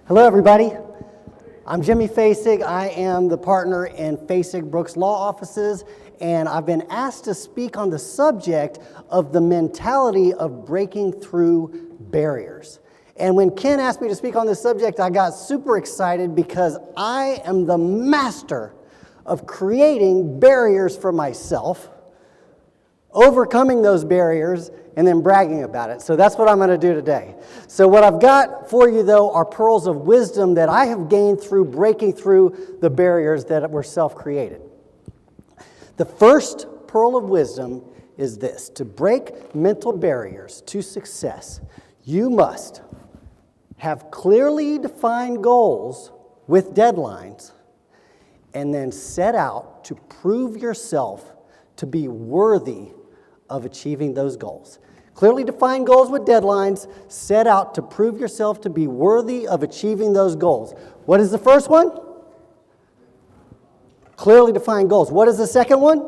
Hello, everybody. I'm Jimmy Fasig. I am the partner in Fasig Brooks Law Offices, and I've been asked to speak on the subject of the mentality of breaking through barriers. And when Ken asked me to speak on this subject, I got super excited because I am the master of creating barriers for myself, overcoming those barriers, and then bragging about it. So that's what I'm going to do today. So what I've got for you, though, are pearls of wisdom that I have gained through breaking through the barriers that were self-created. The first pearl of wisdom is this: to break mental barriers to success, you must have clearly defined goals with deadlines, and then set out to prove yourself to be worthy of achieving those goals. Clearly defined goals with deadlines, set out to prove yourself to be worthy of achieving those goals. What is the first one? Clearly defined goals. What is the second one?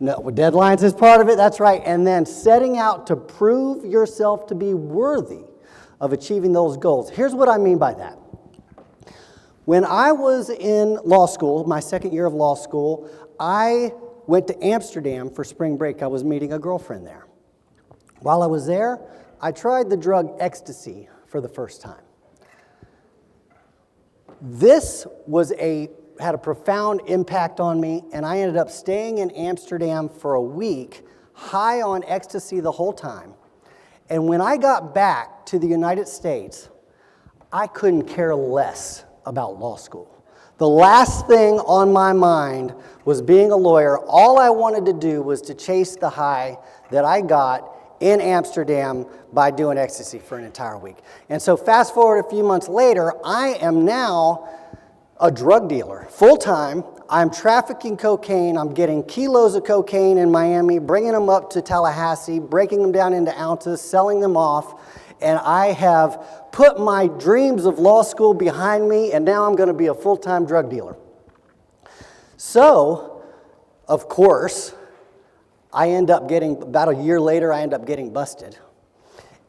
No, deadlines is part of it, that's right. And then setting out to prove yourself to be worthy of achieving those goals. Here's what I mean by that. When I was in law school, my second year of law school, I went to Amsterdam for spring break. I was meeting a girlfriend there. While I was there, I tried the drug ecstasy for the first time. This had a profound impact on me, and I ended up staying in Amsterdam for a week, high on ecstasy the whole time. And when I got back to the United States, I couldn't care less about law school. The last thing on my mind was being a lawyer. All I wanted to do was to chase the high that I got in Amsterdam by doing ecstasy for an entire week. And so fast forward a few months later, I am now a drug dealer, full-time. I'm trafficking cocaine. I'm getting kilos of cocaine in Miami, bringing them up to Tallahassee, breaking them down into ounces, selling them off. And I have put my dreams of law school behind me, and now I'm going to be a full-time drug dealer. So, of course, about a year later, I end up getting busted.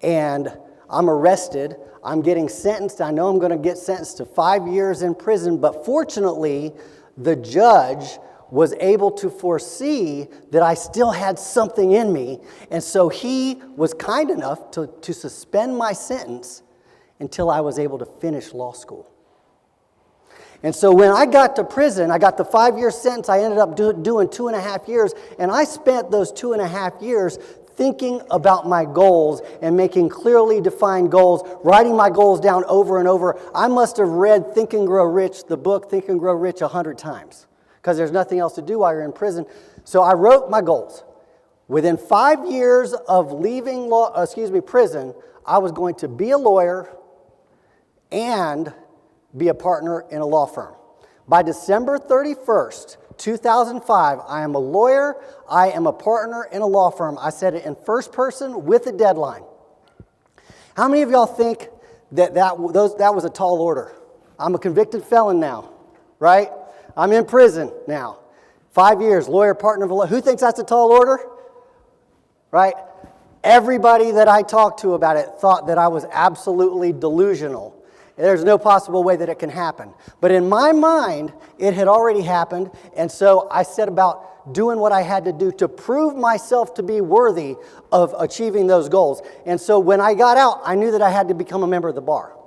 And I'm arrested. I'm getting sentenced. I know I'm going to get sentenced to 5 years in prison, but fortunately, the judge was able to foresee that I still had something in me, and so he was kind enough to suspend my sentence until I was able to finish law school. And so when I got to prison, I got the 5-year sentence. I ended up doing 2.5 years, and I spent those 2.5 years thinking about my goals and making clearly defined goals, writing my goals down over and over. I must have read Think and Grow Rich, the book Think and Grow Rich, 100 times. Because there's nothing else to do while you're in prison. So I wrote my goals. Within 5 years of leaving prison, I was going to be a lawyer and be a partner in a law firm. By December 31st, 2005, I am a lawyer, I am a partner in a law firm. I said it in first person with a deadline. How many of y'all think that was a tall order? I'm a convicted felon now, right? I'm in prison now. 5 years, lawyer, partner of a law. Who thinks that's a tall order? Right? Everybody that I talked to about it thought that I was absolutely delusional. There's no possible way that it can happen. But in my mind, it had already happened, and so I set about doing what I had to do to prove myself to be worthy of achieving those goals. And so when I got out, I knew that I had to become a member of the bar.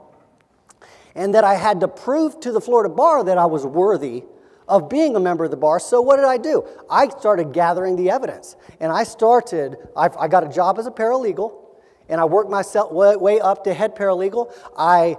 And that I had to prove to the Florida bar that I was worthy of being a member of the bar. So what did I do? I started gathering the evidence. And I got a job as a paralegal, and I worked myself way up to head paralegal. I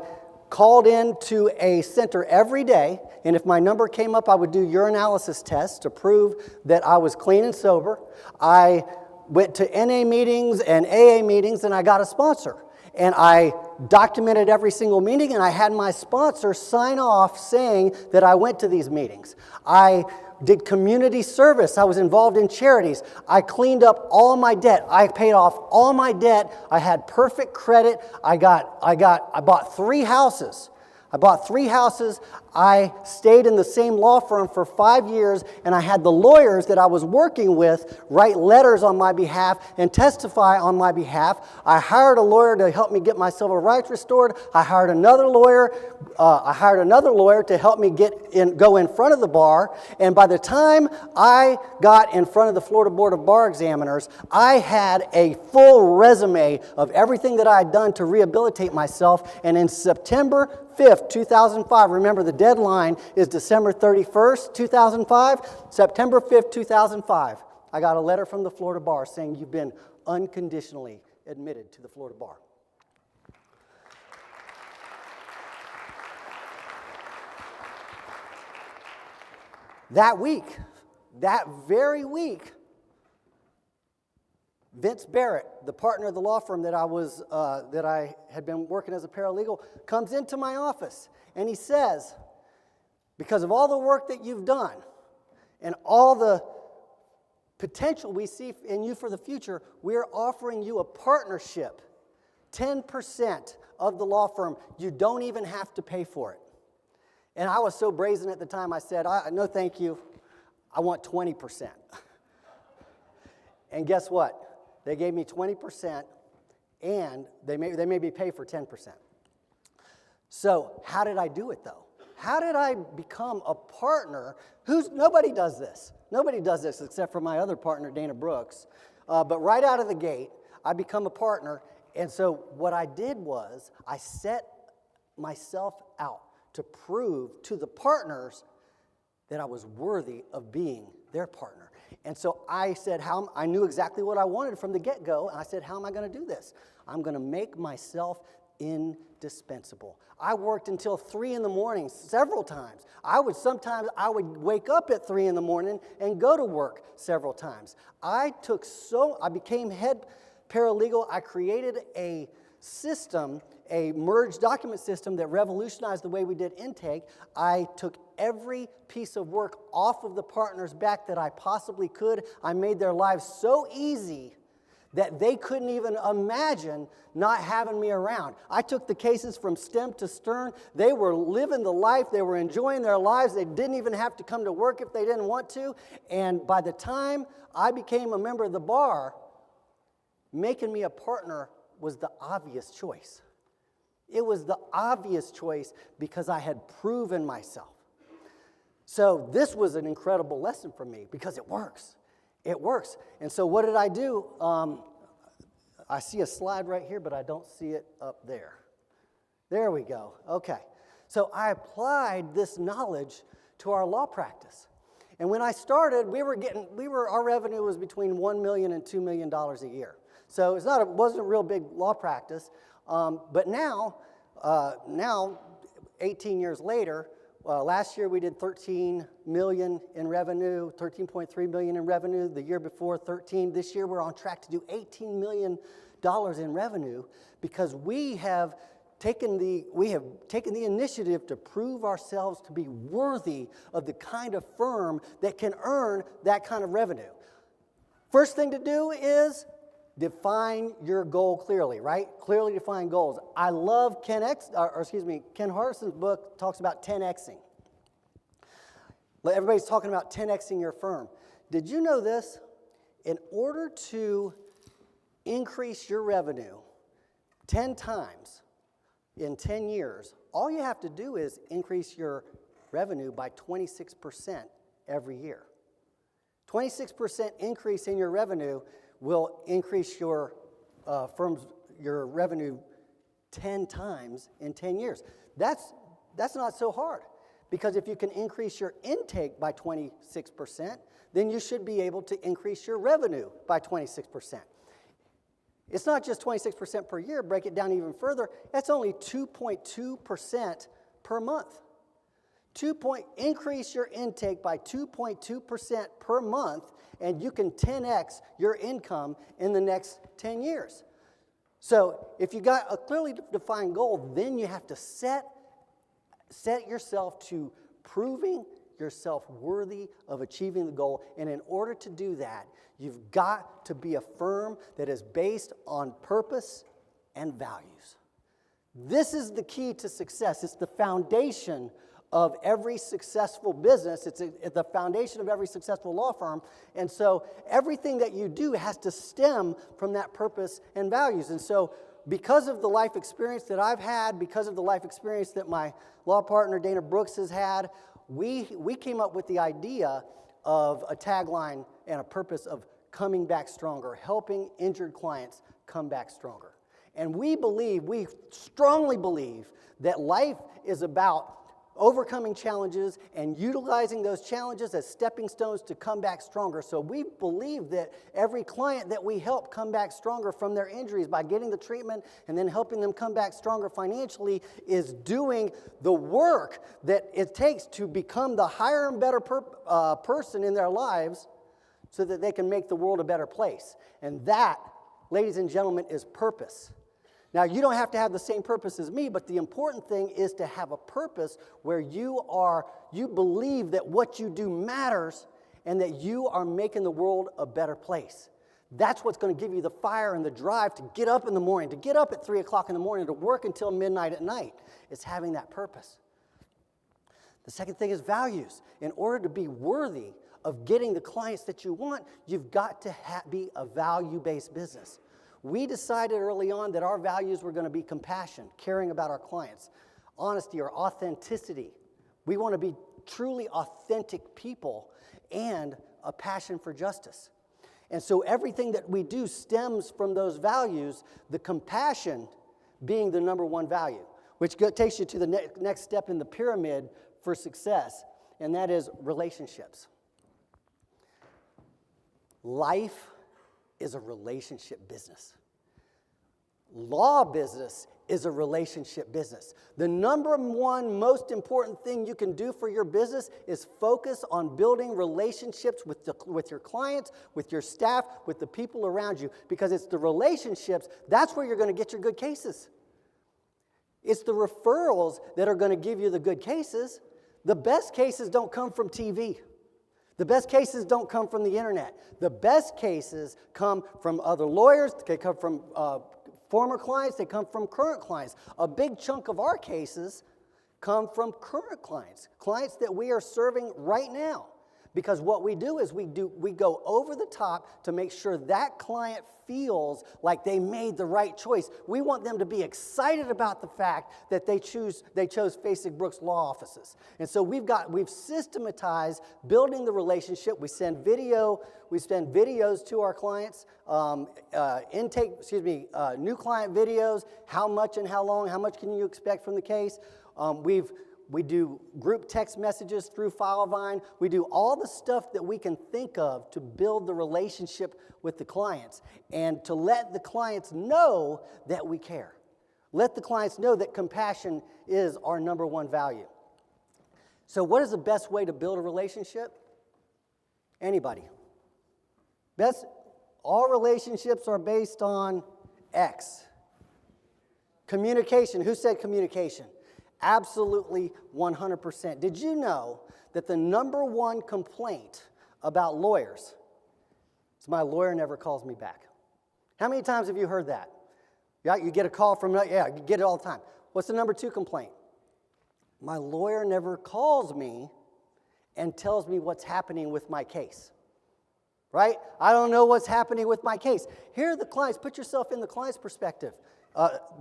called into a center every day, and if my number came up, I would do urinalysis tests to prove that I was clean and sober. I went to NA meetings and AA meetings, and I got a sponsor. And I documented every single meeting, and I had my sponsor sign off saying that I went to these meetings. I did community service. I was involved in charities. I cleaned up all my debt. I paid off all my debt. I had perfect credit. I bought 3 houses. I bought 3 houses. I stayed in the same law firm for 5 years, and I had the lawyers that I was working with write letters on my behalf and testify on my behalf. I hired a lawyer to help me get my civil rights restored. I hired another lawyer. To help me go in front of the bar. And by the time I got in front of the Florida Board of Bar Examiners, I had a full resume of everything that I had done to rehabilitate myself. And in September 5th, 2005, remember the deadline is December 31st, 2005, September 5th, 2005, I got a letter from the Florida Bar saying you've been unconditionally admitted to the Florida Bar. That very week, Vince Barrett, the partner of the law firm that I had been working as a paralegal, comes into my office and he says, because of all the work that you've done and all the potential we see in you for the future, we're offering you a partnership, 10% of the law firm. You don't even have to pay for it. And I was so brazen at the time, I said, no thank you, I want 20%. And guess what? They gave me 20%, and they made me pay for 10%. So how did I do it, though? How did I become a partner? Nobody does this. Nobody does this except for my other partner, Dana Brooks. But right out of the gate, I become a partner. And so what I did was I set myself out to prove to the partners that I was worthy of being their partner. And so I said, I knew exactly what I wanted from the get-go, and I said, how am I going to do this? I'm going to make myself indispensable. I worked until 3 in the morning several times. Sometimes I would wake up at 3 in the morning and go to work several times. I became head paralegal. I created a system, a merged document system that revolutionized the way we did intake. I took every piece of work off of the partner's back that I possibly could. I made their lives so easy that they couldn't even imagine not having me around. I took the cases from stem to stern. They were living the life. They were enjoying their lives. They didn't even have to come to work if they didn't want to. And by the time I became a member of the bar, making me a partner was the obvious choice. It was the obvious choice because I had proven myself. So this was an incredible lesson for me because it works. It works. And so what did I do? I see a slide right here, but I don't see it up there. There we go. Okay. So I applied this knowledge to our law practice. And when I started, our revenue was between $1 million and $2 million a year. So it wasn't a real big law practice. But now, 18 years later, last year we did $13 million in revenue, $13.3 million in revenue. The year before, 13. This year we're on track to do $18 million in revenue because we have taken the initiative to prove ourselves to be worthy of the kind of firm that can earn that kind of revenue. First thing to do is define your goal clearly, right? Clearly define goals. I love Ken Hardison's book talks about 10Xing. Everybody's talking about 10Xing your firm. Did you know this? In order to increase your revenue 10 times in 10 years, all you have to do is increase your revenue by 26% every year. 26% increase in your revenue will increase your revenue 10 times in 10 years. That's not so hard because if you can increase your intake by 26%, then you should be able to increase your revenue by 26%. It's not just 26% per year. Break it down even further. That's only 2.2% per month. Increase your intake by 2.2% per month, and you can 10x your income in the next 10 years. So if you got a clearly defined goal, then you have to set yourself to proving yourself worthy of achieving the goal. And in order to do that, you've got to be a firm that is based on purpose and values. This is the key to success. It's the foundation of every successful business. It's the foundation of every successful law firm. And so everything that you do has to stem from that purpose and values. And so because of the life experience that I've had, because of the life experience that my law partner Dana Brooks has had, we came up with the idea of a tagline and a purpose of coming back stronger, helping injured clients come back stronger. And we strongly believe that life is about overcoming challenges and utilizing those challenges as stepping stones to come back stronger. So we believe that every client that we help come back stronger from their injuries by getting the treatment and then helping them come back stronger financially is doing the work that it takes to become the higher and better person in their lives so that they can make the world a better place. And that, ladies and gentlemen, is purpose. Now, you don't have to have the same purpose as me, but the important thing is to have a purpose where you believe that what you do matters and that you are making the world a better place. That's what's going to give you the fire and the drive to get up in the morning, to get up at 3 o'clock in the morning, to work until midnight at night. It's having that purpose. The second thing is values. In order to be worthy of getting the clients that you want, you've got to be a value-based business. We decided early on that our values were going to be compassion, caring about our clients, honesty or authenticity. We want to be truly authentic people and a passion for justice. And so everything that we do stems from those values, the compassion being the number one value, which takes you to the next step in the pyramid for success, and that is relationships. Life is a relationship business. Law business is a relationship business. The number one most important thing you can do for your business is focus on building relationships with your clients, with your staff, with the people around you, because it's the relationships, that's where you're going to get your good cases. It's the referrals that are going to give you the good cases. The best cases don't come from TV. The best cases don't come from the internet. The best cases come from other lawyers. They come from former clients. They come from current clients. A big chunk of our cases come from current clients, clients that we are serving right now. Because what we do is we go over the top to make sure that client feels like they made the right choice. We want them to be excited about the fact that they chose Fasig Brooks Law Offices. And so we've systematized building the relationship. We send videos to our clients, new client videos, how much and how long, how much can you expect from the case. We do group text messages through Filevine. We do all the stuff that we can think of to build the relationship with the clients and to let the clients know that we care. Let the clients know that compassion is our number one value. So what is the best way to build a relationship? Anybody. All relationships are based on X. Communication. Who said communication? Absolutely 100%. Did you know that the number one complaint about lawyers is my lawyer never calls me back? How many times have you heard that? Yeah, you get a call from, you get it all the time. What's the number two complaint? My lawyer never calls me and tells me what's happening with my case. Right? I don't know what's happening with my case. Here are the clients. Put yourself in the client's perspective.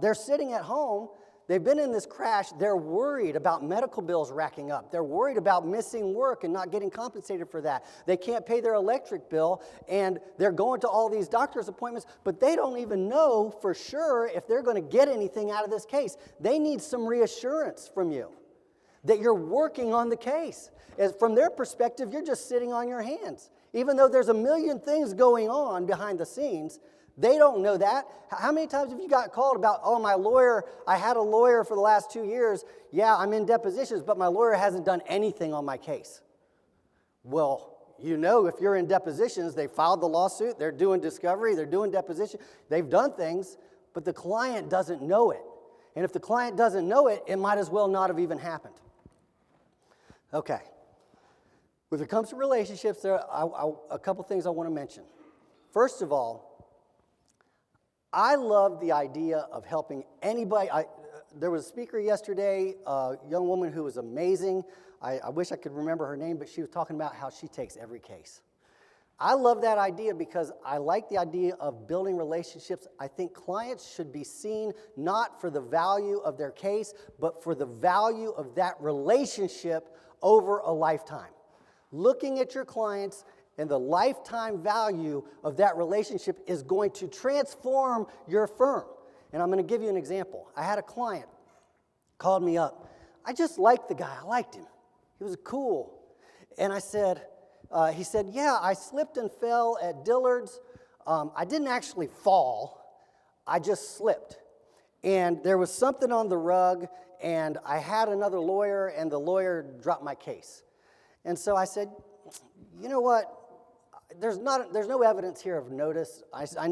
They're sitting at home. They've been in this crash. They're worried about medical bills racking up. They're worried about missing work and not getting compensated for that. They can't pay their electric bill, and they're going to all these doctor's appointments, but they don't even know for sure if they're going to get anything out of this case. They need some reassurance from you that you're working on the case. As from their perspective, you're just sitting on your hands. Even though there's a million things going on behind the scenes, they don't know that. How many times have you got called about, my lawyer, I had a lawyer for the last 2 years. Yeah, I'm in depositions, but my lawyer hasn't done anything on my case. Well, if you're in depositions, they filed the lawsuit, they're doing discovery, they're doing deposition, they've done things, but the client doesn't know it. And if the client doesn't know it, it might as well not have even happened. Okay. When it comes to relationships, there are a couple things I want to mention. First of all, I love the idea of helping anybody. there was a speaker yesterday, a young woman who was amazing. I wish I could remember her name, but she was talking about how she takes every case. I love that idea because I like the idea of building relationships. I think clients should be seen not for the value of their case, but for the value of that relationship over a lifetime. Looking at your clients and the lifetime value of that relationship is going to transform your firm. And I'm going to give you an example. I had a client called me up. I just liked the guy. I liked him. He was cool. And I said, he said, yeah, I slipped and fell at Dillard's. I didn't actually fall. I just slipped. And there was something on the rug, and I had another lawyer, and the lawyer dropped my case. And so I said, you know what? There's no evidence here of notice.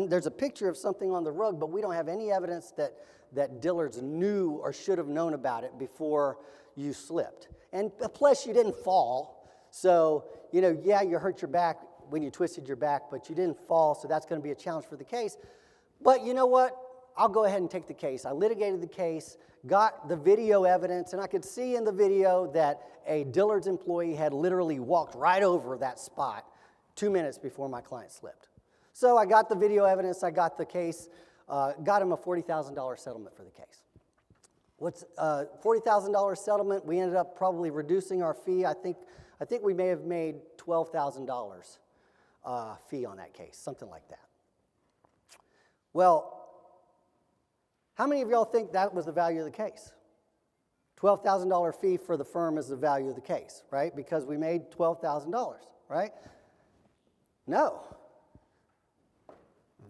There's a picture of something on the rug, but we don't have any evidence that Dillard's knew or should have known about it before you slipped. And plus, you didn't fall. So, yeah, you hurt your back when you twisted your back, but you didn't fall, so that's going to be a challenge for the case. But you know what? I'll go ahead and take the case. I litigated the case, got the video evidence, and I could see in the video that a Dillard's employee had literally walked right over that spot 2 minutes before my client slipped. So I got the video evidence, I got the case, got him a $40,000 settlement for the case. What's $40,000 settlement? We ended up probably reducing our fee. I think we may have made $12,000 fee on that case, something like that. Well, how many of y'all think that was the value of the case? $12,000 fee for the firm is the value of the case, right? Because we made $12,000, right? No.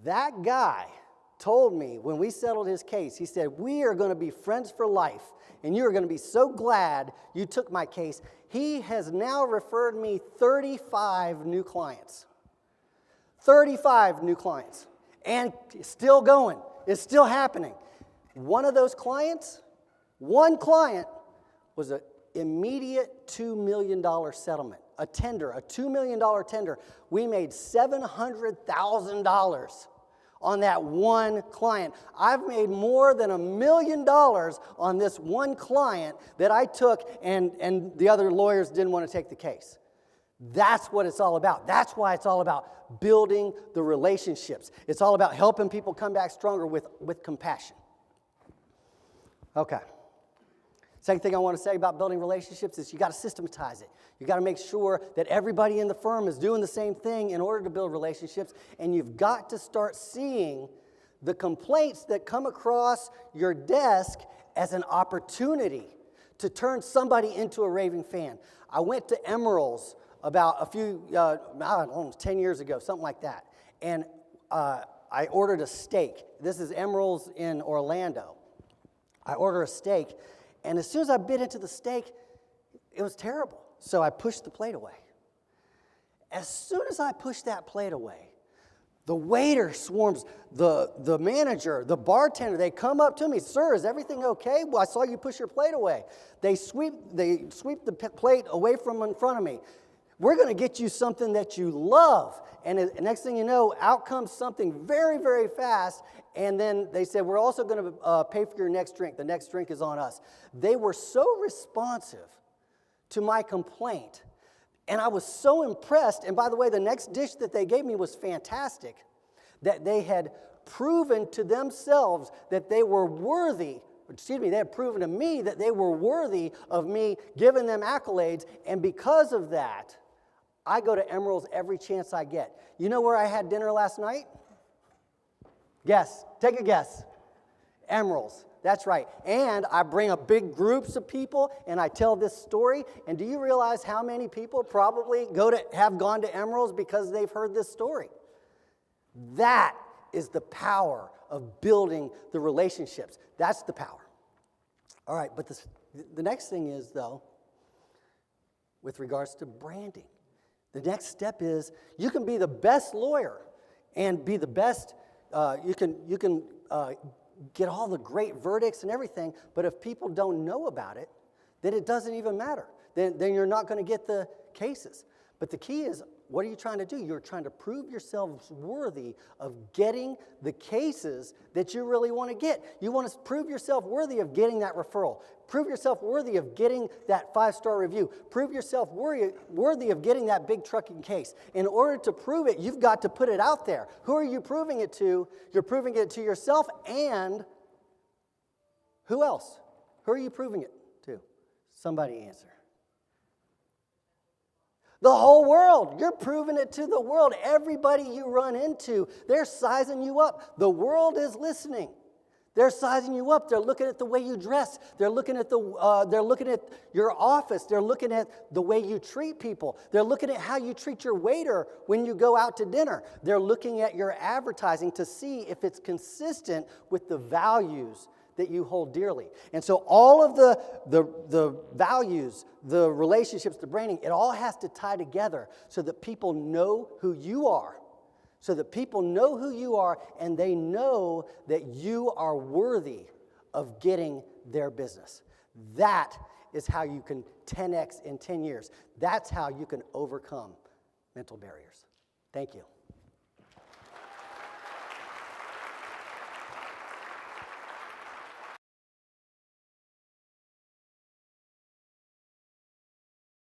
That guy told me when we settled his case, he said, we are going to be friends for life, and you are going to be so glad you took my case. He has now referred me 35 new clients. 35 new clients. And it's still going. It's still happening. One of those clients, one client, was an immediate $2 million settlement. A tender, a $2 million tender. We made $700,000 on that one client. I've made more than $1 million on this one client that I took, and the other lawyers didn't want to take the case. That's what it's all about. That's why it's all about building the relationships. It's all about helping people come back stronger with compassion. Okay. Second thing I want to say about building relationships is you got to systematize it. You got to make sure that everybody in the firm is doing the same thing in order to build relationships, and you've got to start seeing the complaints that come across your desk as an opportunity to turn somebody into a raving fan. I went to Emerald's about I don't know, 10 years ago, something like that, and I ordered a steak. This is Emerald's in Orlando. I order a steak, and as soon as I bit into the steak, it was terrible. So I pushed the plate away. As soon as I pushed that plate away, the waiter swarms, the manager, the bartender, they come up to me, sir, is everything okay? Well, I saw you push your plate away. They sweep the plate away from in front of me. We're going to get you something that you love. And the next thing you know, out comes something very, very fast. And then they said, we're also going to pay for your next drink. The next drink is on us. They were so responsive to my complaint. And I was so impressed. And by the way, the next dish that they gave me was fantastic. That they had proven to themselves that they were worthy. They had proven to me that they were worthy of me giving them accolades. And because of that, I go to Emerald's every chance I get. You know where I had dinner last night? Guess. Take a guess. Emerald's. That's right. And I bring up big groups of people, and I tell this story. And do you realize how many people probably have gone to Emerald's because they've heard this story? That is the power of building the relationships. That's the power. All right, but the next thing is, though, with regards to branding. The next step is you can be the best lawyer and be the best, you can get all the great verdicts and everything, but if people don't know about it, then it doesn't even matter. Then you're not going to get the cases. But the key is what are you trying to do? You're trying to prove yourselves worthy of getting the cases that you really want to get. You want to prove yourself worthy of getting that referral. Prove yourself worthy of getting that 5-star review. Prove yourself worthy of getting that big trucking case. In order to prove it, you've got to put it out there. Who are you proving it to? You're proving it to yourself, and who else? Who are you proving it to? Somebody answer. The whole world. You're proving it to the world. Everybody you run into, they're sizing you up. The world is listening. They're sizing you up. They're looking at the way you dress. They're looking at your office. They're looking at the way you treat people. They're looking at how you treat your waiter when you go out to dinner. They're looking at your advertising to see if it's consistent with the values that you hold dearly. And so all of the values, the relationships, the branding, it all has to tie together so that people know who you are. So that people know who you are and they know that you are worthy of getting their business. That is how you can 10x in 10 years. That's how you can overcome mental barriers. Thank you.